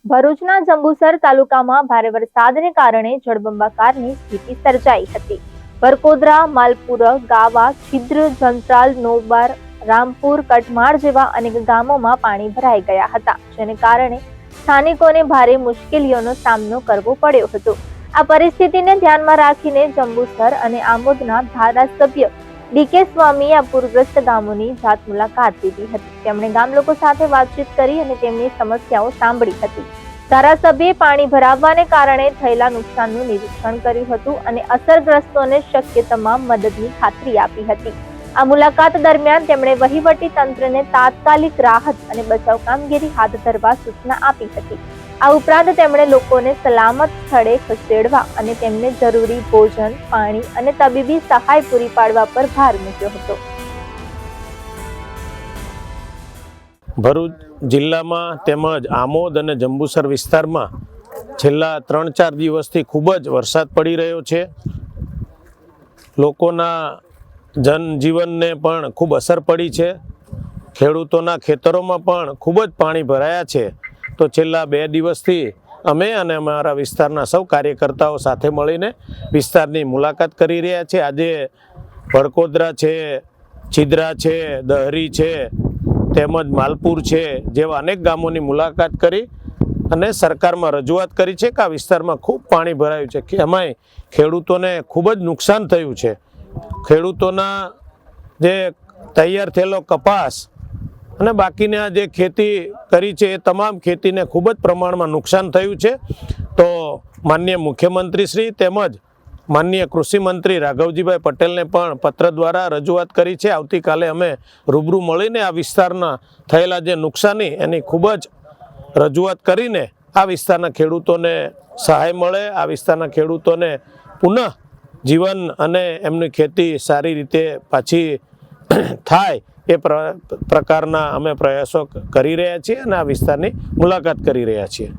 ભરૂચના જંબુસર તાલુકામાં ભારે વરસાદને કારણે જળબંબાકારની સ્થિતિ સર્જાઈ હતી। વરકોદરા, માલપુર, ગાવા, છિદ્ર, જંત્રાલ, નોબાર, રામપુર, કટમાળ જેવા અનેક ગામોમાં પાણી ભરાઈ ગયા હતા, જેને કારણે સ્થાનિકોને ભારે મુશ્કેલીઓનો સામનો કરવો પડ્યો હતો। આ પરિસ્થિતિને ધ્યાનમાં રાખીને જંબુસર અને આમોદના ધારાસભ્ય ડી.કે. સ્વામીએ આ પૂરગ્રસ્ત ગામોની જાત મુલાકાત લીધી હતી। તેમણે ગામ લોકો સાથે વાતચીત કરી અને તેમની સમસ્યાઓ સાંભળી હતી। ધારાસભ્યએ પાણી ભરાવાને કારણે થયેલા નુકસાનનું નિરીક્ષણ કર્યું હતું અને અસરગ્રસ્તોને શક્ય તમામ મદદની ખાતરી આપી હતી। આ મુલાકાત દરમિયાન તેમણે વહીવટી તંત્રને તાત્કાલિક રાહત અને બચાવ કામગીરી હાથ ધરવા સૂચના આપી હતી। આ ઉપરાંત તેમણે લોકોને સલામત સ્થળે ખસેડવા અને તેમને જરૂરી ભોજન, પાણી અને તબીબી સહાય પૂરી પાડવા પર ભાર મૂક્યો હતો। ભરૂચ જિલ્લામાં તેમજ આમોદ અને જંબુસર વિસ્તારમાં છેલ્લા 3-4 દિવસથી ખૂબ જ વરસાદ પડી રહ્યો છે। લોકોના જનજીવનને પણ ખૂબ અસર પડી છે। ખેડૂતોના ખેતરોમાં પણ ખૂબ જ પાણી ભરાયા છે। તો છેલ્લા 2 દિવસથી અમે અને અમારા વિસ્તારના સૌ કાર્યકર્તાઓ સાથે મળીને વિસ્તારની મુલાકાત કરી રહ્યા છીએ। આજે વરકોદરા છે, છિદ્રા છે, દહરી છે, તેમજ માલપુર છે જેવા અનેક ગામોની મુલાકાત કરી અને સરકારમાં રજૂઆત કરી છે કે આ વિસ્તારમાં ખૂબ પાણી ભરાયું છે, કે એમાંય ખેડૂતોને ખૂબ જ નુકસાન થયું છે। ખેડૂતોના જે તૈયાર થયેલો કપાસ અને બાકીના જે ખેતી કરી છે એ તમામ ખેતીને ખૂબ જ પ્રમાણમાં નુકસાન થયું છે। તો માનનીય મુખ્યમંત્રી શ્રી તેમજ માનનીય કૃષિમંત્રી રાઘવજીભાઈ પટેલને પણ પત્ર દ્વારા રજૂઆત કરી છે। આવતીકાલે અમે રૂબરૂ મળીને આ વિસ્તારના થયેલા જે નુકસાની એની ખૂબ જ રજૂઆત કરીને આ વિસ્તારના ખેડૂતોને સહાય મળે, આ વિસ્તારના ખેડૂતોને પુનઃ જીવન અને એમની ખેતી સારી રીતે પાછી થાય એ પ્રકારના અમે પ્રયાસો કરી રહ્યા છીએ અને આ વિસ્તારની મુલાકાત કરી રહ્યા છીએ।